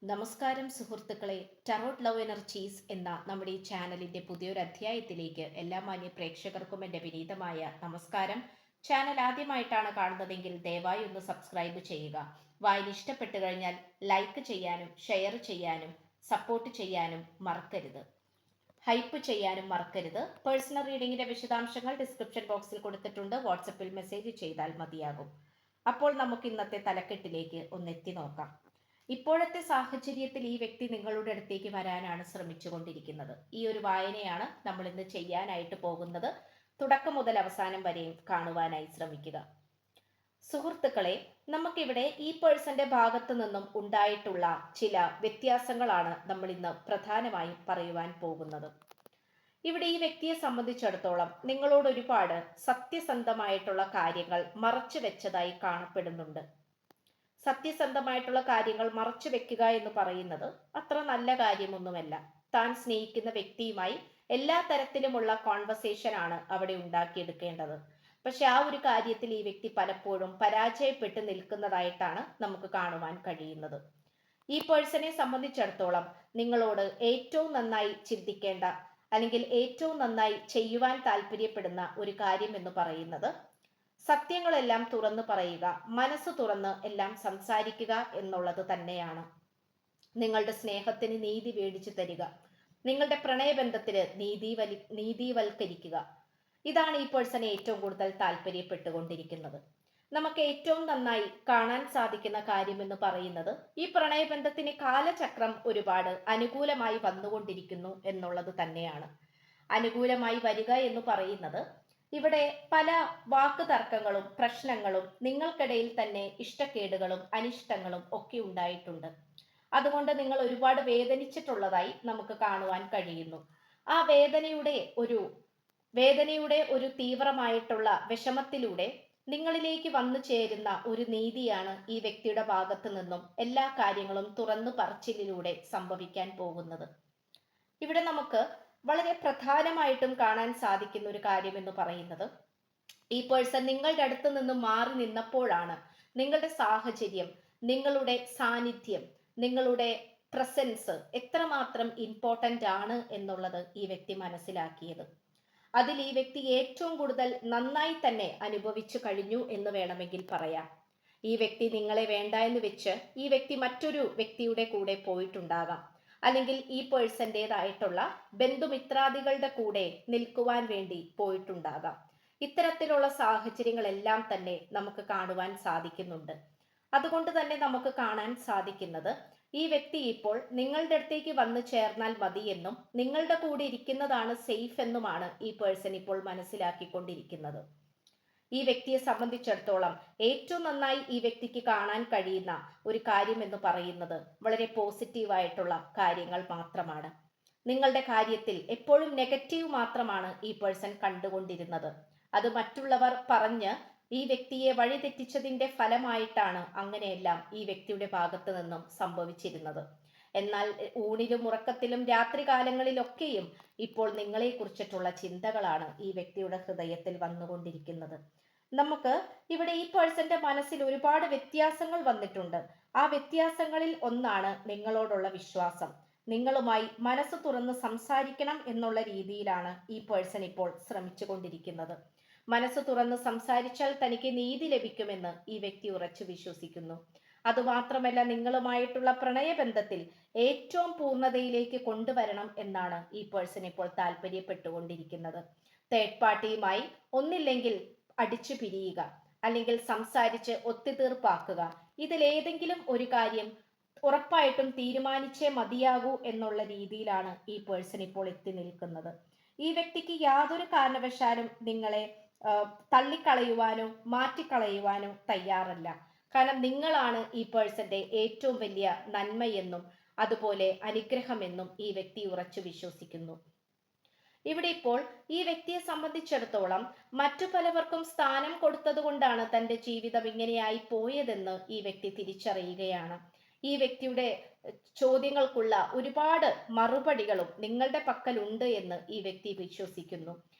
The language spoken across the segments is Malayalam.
നമസ്കാരം സുഹൃത്തുക്കളെ, ടാരോട്ട് ലവ് എനർജീസ് എന്ന നമ്മുടെ ഈ ചാനലിന്റെ പുതിയൊരു അധ്യായത്തിലേക്ക് എല്ലാ മാന്യ പ്രേക്ഷകർക്കും എൻ്റെ വിനീതമായ നമസ്കാരം. ചാനൽ ആദ്യമായിട്ടാണ് കാണുന്നതെങ്കിൽ ദയവായി ഒന്ന് സബ്സ്ക്രൈബ് ചെയ്യുക. വായന ഇഷ്ടപ്പെട്ടു കഴിഞ്ഞാൽ ലൈക്ക് ചെയ്യാനും ഷെയർ ചെയ്യാനും സപ്പോർട്ട് ചെയ്യാനും മറക്കരുത്. ഹൈപ്പ് ചെയ്യാനും മറക്കരുത്. പേഴ്സണൽ റീഡിങ്ങിന്റെ വിശദാംശങ്ങൾ ഡിസ്ക്രിപ്ഷൻ ബോക്സിൽ കൊടുത്തിട്ടുണ്ട്. വാട്സപ്പിൽ മെസ്സേജ് ചെയ്താൽ മതിയാകും. അപ്പോൾ നമുക്ക് ഇന്നത്തെ തലക്കെട്ടിലേക്ക് ഒന്നെത്തി നോക്കാം. ഇപ്പോഴത്തെ സാഹചര്യത്തിൽ ഈ വ്യക്തി നിങ്ങളുടെ അടുത്തേക്ക് വരാനാണ് ശ്രമിച്ചുകൊണ്ടിരിക്കുന്നത്. ഈ ഒരു വായനയാണ് നമ്മൾ ഇന്ന് ചെയ്യാനായിട്ട് പോകുന്നത്. തുടക്കം മുതൽ അവസാനം വരെയും കാണുവാനായി ശ്രമിക്കുക. സുഹൃത്തുക്കളെ, നമുക്കിവിടെ ഈ പേഴ്സന്റെ ഭാഗത്തു നിന്നും ഉണ്ടായിട്ടുള്ള ചില വ്യത്യാസങ്ങളാണ് നമ്മൾ ഇന്ന് പ്രധാനമായും പറയുവാൻ പോകുന്നത്. ഇവിടെ ഈ വ്യക്തിയെ സംബന്ധിച്ചിടത്തോളം നിങ്ങളോട് ഒരുപാട് സത്യസന്ധമായിട്ടുള്ള കാര്യങ്ങൾ മറച്ചു വെച്ചതായി കാണപ്പെടുന്നുണ്ട്. സത്യസന്ധമായിട്ടുള്ള കാര്യങ്ങൾ മറച്ചു വെക്കുക എന്ന് പറയുന്നത് അത്ര നല്ല കാര്യമൊന്നുമല്ല. താൻ സ്നേഹിക്കുന്ന വ്യക്തിയുമായി എല്ലാ തരത്തിലുമുള്ള കോൺവെർസേഷൻ ആണ് അവിടെ ഉണ്ടാക്കിയെടുക്കേണ്ടത്. പക്ഷെ ആ ഒരു കാര്യത്തിൽ ഈ വ്യക്തി പലപ്പോഴും പരാജയപ്പെട്ട് നിൽക്കുന്നതായിട്ടാണ് നമുക്ക് കാണുവാൻ കഴിയുന്നത്. ഈ പേഴ്സണെ സംബന്ധിച്ചിടത്തോളം നിങ്ങളോട് ഏറ്റവും നന്നായി ചിന്തിക്കേണ്ട അല്ലെങ്കിൽ ഏറ്റവും നന്നായി ചെയ്യുവാൻ താല്പര്യപ്പെടുന്ന ഒരു കാര്യം എന്ന് പറയുന്നത് സത്യങ്ങളെല്ലാം തുറന്നു പറയുക, മനസ്സ് തുറന്ന് എല്ലാം സംസാരിക്കുക എന്നുള്ളത് തന്നെയാണ്. നിങ്ങളുടെ സ്നേഹത്തിന് നീതി മേടിച്ചു തരിക, നിങ്ങളുടെ പ്രണയബന്ധത്തിന് നീതിവൽക്കരിക്കുക. ഇതാണ് ഈ പേഴ്സൺ ഏറ്റവും കൂടുതൽ താല്പര്യപ്പെട്ടുകൊണ്ടിരിക്കുന്നത്. നമുക്ക് ഏറ്റവും നന്നായി കാണാൻ സാധിക്കുന്ന കാര്യം എന്ന് പറയുന്നത് ഈ പ്രണയബന്ധത്തിന് കാലചക്രം ഒരുപാട് അനുകൂലമായി വന്നുകൊണ്ടിരിക്കുന്നു എന്നുള്ളത് തന്നെയാണ്. അനുകൂലമായി വരിക എന്ന് പറയുന്നത് ഇവിടെ പല വാക്ക് തർക്കങ്ങളും പ്രശ്നങ്ങളും നിങ്ങൾക്കിടയിൽ തന്നെ ഇഷ്ടക്കേടുകളും അനിഷ്ടങ്ങളും ഒക്കെ ഉണ്ടായിട്ടുണ്ട്. അതുകൊണ്ട് നിങ്ങൾ ഒരുപാട് വേദനിച്ചിട്ടുള്ളതായി നമുക്ക് കാണുവാൻ കഴിയുന്നു. ആ വേദനയുടെ ഒരു തീവ്രമായിട്ടുള്ള വിഷമത്തിലൂടെ നിങ്ങളിലേക്ക് വന്നു ചേരുന്ന ഒരു നീതിയാണ് ഈ വ്യക്തിയുടെ ഭാഗത്തു നിന്നും എല്ലാ കാര്യങ്ങളും തുറന്നു പറച്ചിലിലൂടെ സംഭവിക്കാൻ പോകുന്നത്. ഇവിടെ നമുക്ക് വളരെ പ്രധാനമായിട്ടും കാണാൻ സാധിക്കുന്ന ഒരു കാര്യം എന്ന് പറയുന്നത് ഈ പേഴ്സൺ നിങ്ങളുടെ അടുത്ത് നിന്ന് മാറി നിന്നപ്പോഴാണ് നിങ്ങളുടെ സാഹചര്യം, നിങ്ങളുടെ സാന്നിധ്യം, നിങ്ങളുടെ പ്രസൻസ് എത്രമാത്രം ഇമ്പോർട്ടൻ്റ് ആണ് എന്നുള്ളത് ഈ വ്യക്തി മനസ്സിലാക്കിയത്. അതിൽ ഈ വ്യക്തി ഏറ്റവും കൂടുതൽ നന്നായി തന്നെ അനുഭവിച്ചു കഴിഞ്ഞു എന്ന് വേണമെങ്കിൽ പറയാം. ഈ വ്യക്തി നിങ്ങളെ വേണ്ട എന്ന് വെച്ച് ഈ വ്യക്തി മറ്റൊരു വ്യക്തിയുടെ കൂടെ പോയിട്ടുണ്ടാകാം, അല്ലെങ്കിൽ ഈ പേഴ്സൻ്റെതായിട്ടുള്ള ബന്ധുമിത്രാദികളുടെ കൂടെ നിൽക്കുവാൻ വേണ്ടി പോയിട്ടുണ്ടാകാം. ഇത്തരത്തിലുള്ള സാഹചര്യങ്ങളെല്ലാം തന്നെ നമുക്ക് കാണുവാൻ സാധിക്കുന്നുണ്ട്. അതുകൊണ്ട് തന്നെ നമുക്ക് കാണാൻ സാധിക്കുന്നത് ഈ വ്യക്തി ഇപ്പോൾ നിങ്ങളുടെ അടുത്തേക്ക് വന്നു ചേർന്നാൽ മതി എന്നും നിങ്ങളുടെ കൂടെ ഇരിക്കുന്നതാണ് സേഫ് എന്നുമാണ് ഈ പേഴ്സൺ ഇപ്പോൾ മനസ്സിലാക്കിക്കൊണ്ടിരിക്കുന്നത്. ഈ വ്യക്തിയെ സംബന്ധിച്ചിടത്തോളം ഏറ്റവും നന്നായി ഈ വ്യക്തിക്ക് കാണാൻ കഴിയുന്ന ഒരു കാര്യം എന്ന് പറയുന്നത് വളരെ പോസിറ്റീവായിട്ടുള്ള കാര്യങ്ങൾ മാത്രമാണ്. നിങ്ങളുടെ കാര്യത്തിൽ എപ്പോഴും നെഗറ്റീവ് മാത്രമാണ് ഈ പേഴ്സൺ കണ്ടുകൊണ്ടിരുന്നത്. അത് മറ്റുള്ളവർ പറഞ്ഞ് ഈ വ്യക്തിയെ വഴിതെറ്റിച്ചതിന്റെ ഫലമായിട്ടാണ് അങ്ങനെയെല്ലാം ഈ വ്യക്തിയുടെ ഭാഗത്ത് നിന്നും സംഭവിച്ചിരുന്നത്. എന്നാൽ ഊണിലും ഉറക്കത്തിലും രാത്രികാലങ്ങളിലൊക്കെയും ഇപ്പോൾ നിങ്ങളെ കുറിച്ചിട്ടുള്ള ചിന്തകളാണ് ഈ വ്യക്തിയുടെ ഹൃദയത്തിൽ വന്നുകൊണ്ടിരിക്കുന്നത്. നമുക്ക് ഇവിടെ ഈ പേഴ്സന്റെ മനസ്സിൽ ഒരുപാട് വ്യത്യാസങ്ങൾ വന്നിട്ടുണ്ട്. ആ വ്യത്യാസങ്ങളിൽ ഒന്നാണ് നിങ്ങളോടുള്ള വിശ്വാസം. നിങ്ങളുമായി മനസ്സ് തുറന്ന് സംസാരിക്കണം എന്നുള്ള രീതിയിലാണ് ഈ പേഴ്സൺ ഇപ്പോൾ ശ്രമിച്ചുകൊണ്ടിരിക്കുന്നത്. മനസ്സ് തുറന്ന് സംസാരിച്ചാൽ തനിക്ക് നീതി ലഭിക്കുമെന്ന് ഈ വ്യക്തി ഉറച്ചു വിശ്വസിക്കുന്നു. അതുമാത്രമല്ല, നിങ്ങളുമായിട്ടുള്ള പ്രണയബന്ധത്തിൽ ഏറ്റവും പൂർണ്ണതയിലേക്ക് കൊണ്ടുവരണം എന്നാണ് ഈ പേഴ്സൺ ഇപ്പോൾ താല്പര്യപ്പെട്ടുകൊണ്ടിരിക്കുന്നത്. തേർഡ് പാർട്ടിയുമായി ഒന്നില്ലെങ്കിൽ അടിച്ചു പിരിയുക, അല്ലെങ്കിൽ സംസാരിച്ച് ഒത്തുതീർപ്പാക്കുക. ഇതിലേതെങ്കിലും ഒരു കാര്യം ഉറപ്പായിട്ടും തീരുമാനിച്ചേ മതിയാകൂ എന്നുള്ള രീതിയിലാണ് ഈ പേഴ്സൺ ഇപ്പോൾ എത്തി നിൽക്കുന്നത്. ഈ വ്യക്തിക്ക് യാതൊരു കാരണവശാലും നിങ്ങളെ തള്ളിക്കളയുവാനോ മാറ്റിക്കളയുവാനോ തയ്യാറല്ല. കാരണം നിങ്ങളാണ് ഈ പേഴ്സന്റെ ഏറ്റവും വലിയ നന്മയെന്നും അതുപോലെ അനുഗ്രഹമെന്നും ഈ വ്യക്തി ഉറച്ചു വിശ്വസിക്കുന്നു. ഇവിടെ ഇപ്പോൾ ഈ വ്യക്തിയെ സംബന്ധിച്ചിടത്തോളം മറ്റു പലവർക്കും സ്ഥാനം കൊടുത്തത് കൊണ്ടാണ് തൻ്റെ ജീവിതം ഇങ്ങനെയായി പോയതെന്ന് ഈ വ്യക്തി തിരിച്ചറിയുകയാണ്. ഈ വ്യക്തിയുടെ ചോദ്യങ്ങൾക്കുള്ള ഒരുപാട് മറുപടികളും നിങ്ങളുടെ പക്കലുണ്ട് എന്ന് ഈ വ്യക്തി വിശ്വസിക്കുന്നു.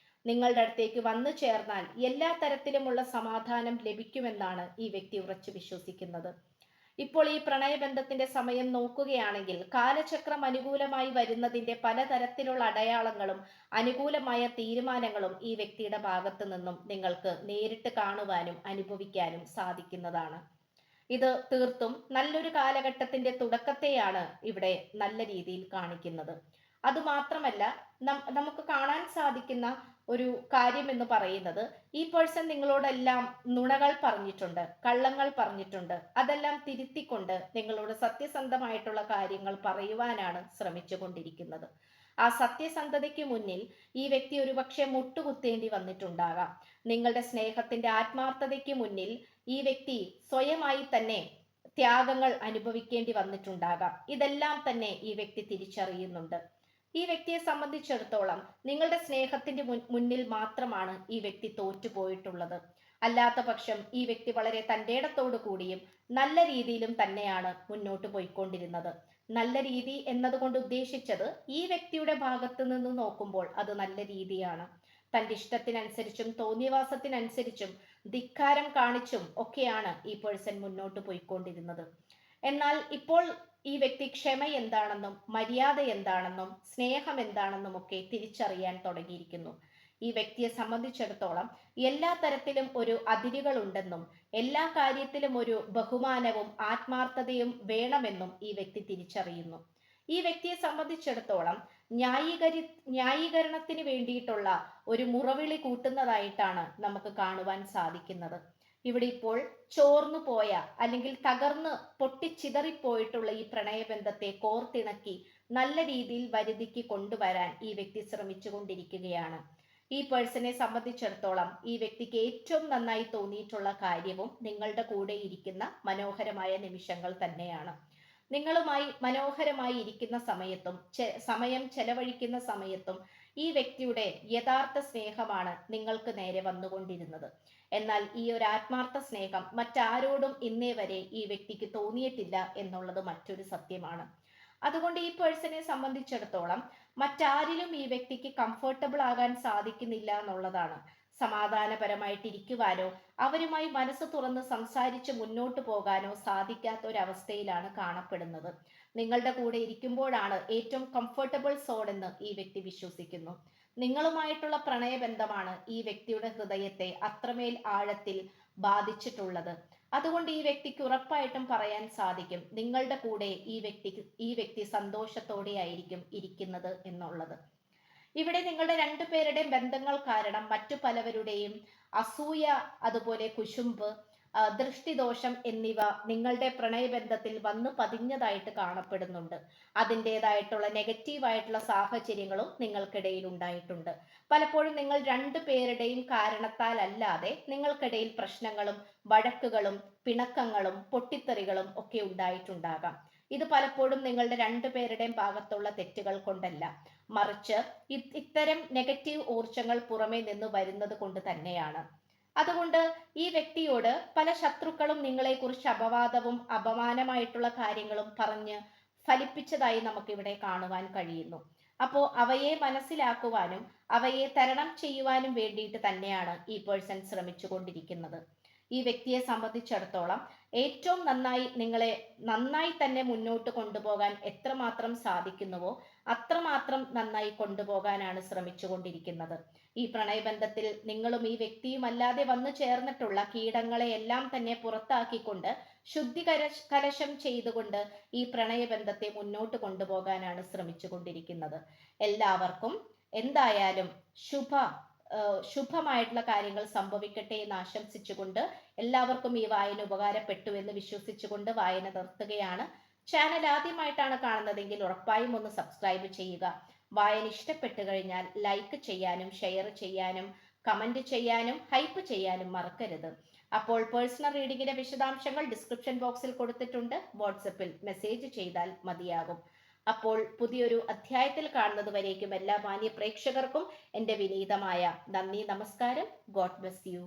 നിങ്ങളുടെ അടുത്തേക്ക് വന്നു ചേർന്നാൽ എല്ലാ തരത്തിലുമുള്ള സമാധാനം ലഭിക്കുമെന്നാണ് ഈ വ്യക്തി ഉറച്ചു വിശ്വസിക്കുന്നത്. ഇപ്പോൾ ഈ പ്രണയബന്ധത്തിന്റെ സമയം നോക്കുകയാണെങ്കിൽ കാലചക്രം അനുകൂലമായി വരുന്നതിന്റെ പലതരത്തിലുള്ള അടയാളങ്ങളും അനുകൂലമായ തീരുമാനങ്ങളും ഈ വ്യക്തിയുടെ ഭാഗത്തു നിന്നും നിങ്ങൾക്ക് നേരിട്ട് കാണുവാനും അനുഭവിക്കാനും സാധിക്കുന്നതാണ്. ഇത് തീർത്തും നല്ലൊരു കാലഘട്ടത്തിന്റെ തുടക്കത്തെയാണ് ഇവിടെ നല്ല രീതിയിൽ കാണിക്കുന്നത്. അതുമാത്രമല്ല, നമുക്ക് കാണാൻ സാധിക്കുന്ന ഒരു കാര്യം എന്ന് പറയുന്നത്, ഈ പേഴ്സൺ നിങ്ങളോടെല്ലാം നുണകൾ പറഞ്ഞിട്ടുണ്ട്, കള്ളങ്ങൾ പറഞ്ഞിട്ടുണ്ട്. അതെല്ലാം തിരുത്തിക്കൊണ്ട് നിങ്ങളോട് സത്യസന്ധമായിട്ടുള്ള കാര്യങ്ങൾ പറയുവാനാണ് ശ്രമിച്ചുകൊണ്ടിരിക്കുന്നത്. ആ സത്യസന്ധതയ്ക്ക് മുന്നിൽ ഈ വ്യക്തി ഒരുപക്ഷെ മുട്ടുകുത്തേണ്ടി വന്നിട്ടുണ്ടാകാം. നിങ്ങളുടെ സ്നേഹത്തിന്റെ ആത്മാർത്ഥതയ്ക്ക് മുന്നിൽ ഈ വ്യക്തി സ്വയമായി തന്നെ ത്യാഗങ്ങൾ അനുഭവിക്കേണ്ടി വന്നിട്ടുണ്ടാകാം. ഇതെല്ലാം തന്നെ ഈ വ്യക്തി തിരിച്ചറിയുന്നുണ്ട്. ഈ വ്യക്തിയെ സംബന്ധിച്ചിടത്തോളം നിങ്ങളുടെ സ്നേഹത്തിന്റെ മുന്നിൽ മാത്രമാണ് ഈ വ്യക്തി തോറ്റുപോയിട്ടുള്ളത്. അല്ലാത്ത പക്ഷം ഈ വ്യക്തി വളരെ തന്റേടത്തോടു കൂടിയും നല്ല രീതിയിലും തന്നെയാണ് മുന്നോട്ട് പോയിക്കൊണ്ടിരുന്നത്. നല്ല രീതി എന്നതുകൊണ്ട് ഉദ്ദേശിച്ചത് ഈ വ്യക്തിയുടെ ഭാഗത്ത് നിന്ന് നോക്കുമ്പോൾ അത് നല്ല രീതിയാണ്. തന്റെ ഇഷ്ടത്തിനനുസരിച്ചും തോന്നിയവാസത്തിനനുസരിച്ചും ധിക്കാരം കാണിച്ചും ഒക്കെയാണ് ഈ പേഴ്സൺ മുന്നോട്ട് പോയിക്കൊണ്ടിരുന്നത്. എന്നാൽ ഇപ്പോൾ ഈ വ്യക്തി ക്ഷമ എന്താണെന്നും മര്യാദ എന്താണെന്നും സ്നേഹം എന്താണെന്നും ഒക്കെ തിരിച്ചറിയാൻ തുടങ്ങിയിരിക്കുന്നു. ഈ വ്യക്തിയെ സംബന്ധിച്ചിടത്തോളം എല്ലാ തരത്തിലും ഒരു അതിരുകൾ ഉണ്ടെന്നും എല്ലാ കാര്യത്തിലും ഒരു ബഹുമാനവും ആത്മാർത്ഥതയും വേണമെന്നും ഈ വ്യക്തി തിരിച്ചറിയുന്നു. ഈ വ്യക്തിയെ സംബന്ധിച്ചിടത്തോളം ന്യായീകരണത്തിന് വേണ്ടിയിട്ടുള്ള ഒരു മുറവിളി കൂട്ടുന്നതായിട്ടാണ് നമുക്ക് കാണുവാൻ സാധിക്കുന്നത്. ഇവിടെ ഇപ്പോൾ ചോർന്നു പോയ അല്ലെങ്കിൽ തകർന്ന് പൊട്ടിച്ചിതറിപ്പോയിട്ടുള്ള ഈ പ്രണയബന്ധത്തെ കോർത്തിണക്കി നല്ല രീതിയിൽ വരുതിക്ക് കൊണ്ടുവരാൻ ഈ വ്യക്തി ശ്രമിച്ചുകൊണ്ടിരിക്കുകയാണ്. ഈ പേഴ്സണെ സംബന്ധിച്ചിടത്തോളം ഈ വ്യക്തിക്ക് ഏറ്റവും നന്നായി തോന്നിയിട്ടുള്ള കാര്യവും നിങ്ങളുടെ കൂടെ ഇരിക്കുന്ന മനോഹരമായ നിമിഷങ്ങൾ തന്നെയാണ്. നിങ്ങളുമായി മനോഹരമായി ഇരിക്കുന്ന സമയത്തും സമയം ചെലവഴിക്കുന്ന സമയത്തും ഈ വ്യക്തിയുടെ യഥാർത്ഥ സ്നേഹമാണ് നിങ്ങൾക്ക് നേരെ വന്നുകൊണ്ടിരുന്നത്. എന്നാൽ ഈ ഒരു ആത്മാർത്ഥ സ്നേഹം മറ്റാരോടും ഇന്നേ വരെ ഈ വ്യക്തിക്ക് തോന്നിയിട്ടില്ല എന്നുള്ളത് മറ്റൊരു സത്യമാണ്. അതുകൊണ്ട് ഈ പേഴ്സണെ സംബന്ധിച്ചിടത്തോളം മറ്റാരിലും ഈ വ്യക്തിക്ക് കംഫർട്ടബിൾ ആകാൻ സാധിക്കുന്നില്ല എന്നുള്ളതാണ്. സമാധാനപരമായിട്ടിരിക്കുവാനോ അവരുമായി മനസ്സ് തുറന്ന് സംസാരിച്ച് മുന്നോട്ട് പോകാനോ സാധിക്കാത്ത ഒരവസ്ഥയിലാണ് കാണപ്പെടുന്നത്. നിങ്ങളുടെ കൂടെ ഇരിക്കുമ്പോഴാണ് ഏറ്റവും കംഫർട്ടബിൾ സോൺ എന്ന് ഈ വ്യക്തി വിശ്വസിക്കുന്നു. നിങ്ങളുമായിട്ടുള്ള പ്രണയബന്ധമാണ് ഈ വ്യക്തിയുടെ ഹൃദയത്തെ അത്രമേൽ ആഴത്തിൽ ബാധിച്ചിട്ടുള്ളത്. അതുകൊണ്ട് ഈ വ്യക്തിക്ക് ഉറപ്പായിട്ടും പറയാൻ സാധിക്കും, നിങ്ങളുടെ കൂടെ ഈ വ്യക്തി സന്തോഷത്തോടെ ആയിരിക്കും ഇരിക്കുന്നത് എന്നുള്ളത്. ഇവിടെ നിങ്ങളുടെ രണ്ടുപേരുടെയും ബന്ധങ്ങൾ കാരണം മറ്റു പലവരുടെയും അസൂയ, അതുപോലെ കുശുമ്പ്, ദൃഷ്ടിദോഷം എന്നിവ നിങ്ങളുടെ പ്രണയബന്ധത്തിൽ വന്നു പതിഞ്ഞതായിട്ട് കാണപ്പെടുന്നുണ്ട്. അതിൻ്റെതായിട്ടുള്ള നെഗറ്റീവായിട്ടുള്ള സാഹചര്യങ്ങളും നിങ്ങൾക്കിടയിൽ ഉണ്ടായിട്ടുണ്ട്. പലപ്പോഴും നിങ്ങൾ രണ്ടുപേരുടെയും കാരണത്താൽ അല്ലാതെ നിങ്ങൾക്കിടയിൽ പ്രശ്നങ്ങളും വഴക്കുകളും പിണക്കങ്ങളും പൊട്ടിത്തെറികളും ഒക്കെ ഉണ്ടായിട്ടുണ്ടാകാം. ഇത് പലപ്പോഴും നിങ്ങളുടെ രണ്ടുപേരുടെയും ഭാഗത്തുള്ള തെറ്റുകൾ കൊണ്ടല്ല, മറിച്ച് ഇത്തരം നെഗറ്റീവ് ഊർജങ്ങൾ പുറമേ നിന്ന് വരുന്നത് കൊണ്ട് തന്നെയാണ്. അതുകൊണ്ട് ഈ വ്യക്തിയോട് പല ശത്രുക്കളും നിങ്ങളെക്കുറിച്ച് അപവാദവും അപമാനമായിട്ടുള്ള കാര്യങ്ങളും പറഞ്ഞ് ഫലിപ്പിച്ചതായി നമുക്കിവിടെ കാണുവാൻ കഴിയുന്നു. അപ്പോൾ അവയെ മനസ്സിലാക്കുവാനും അവയെ തരണം ചെയ്യുവാനും വേണ്ടിയിട്ട് തന്നെയാണ് ഈ പേഴ്സൺ ശ്രമിച്ചുകൊണ്ടിരിക്കുന്നത്. ഈ വ്യക്തിയെ സംബന്ധിച്ചിടത്തോളം ഏറ്റവും നിങ്ങളെ നന്നായി തന്നെ മുന്നോട്ട് കൊണ്ടുപോകാൻ എത്രമാത്രം സാധിക്കുന്നുവോ അത്രമാത്രം നന്നായി കൊണ്ടുപോകാനാണ് ശ്രമിച്ചുകൊണ്ടിരിക്കുന്നത്. ഈ പ്രണയബന്ധത്തിൽ നിങ്ങളും ഈ വ്യക്തിയും അല്ലാതെ വന്നു ചേർന്നിട്ടുള്ള കീടങ്ങളെ എല്ലാം തന്നെ പുറത്താക്കിക്കൊണ്ട് കലശം ചെയ്തുകൊണ്ട് ഈ പ്രണയബന്ധത്തെ മുന്നോട്ട് കൊണ്ടുപോകാനാണ് ശ്രമിച്ചുകൊണ്ടിരിക്കുന്നത്. എല്ലാവർക്കും എന്തായാലും ശുഭമായിട്ടുള്ള കാര്യങ്ങൾ സംഭവിക്കട്ടെ എന്ന് ആശംസിച്ചുകൊണ്ട് എല്ലാവർക്കും ഈ വായന ഉപകാരപ്പെട്ടു എന്ന് വിശ്വസിച്ചുകൊണ്ട് വായന നിർത്തുകയാണ്. ചാനൽ ആദ്യമായിട്ടാണ് കാണുന്നതെങ്കിൽ ഉറപ്പായും ഒന്ന് സബ്സ്ക്രൈബ് ചെയ്യുക. വായന ഇഷ്ടപ്പെട്ടു കഴിഞ്ഞാൽ ലൈക്ക് ചെയ്യാനും ഷെയർ ചെയ്യാനും കമന്റ് ചെയ്യാനും ഹൈപ്പ് ചെയ്യാനും മറക്കരുത്. അപ്പോൾ പേഴ്സണൽ റീഡിങ്ങിന്റെ വിശദാംശങ്ങൾ ഡിസ്ക്രിപ്ഷൻ ബോക്സിൽ കൊടുത്തിട്ടുണ്ട്. വാട്സപ്പിൽ മെസ്സേജ് ചെയ്താൽ മതിയാകും. അപ്പോൾ പുതിയൊരു അധ്യായത്തിൽ കാണുന്നത് വരേക്കും എല്ലാ മാന്യ പ്രേക്ഷകർക്കും എൻ്റെ വിനീതമായ നന്ദി, നമസ്കാരം. God bless you.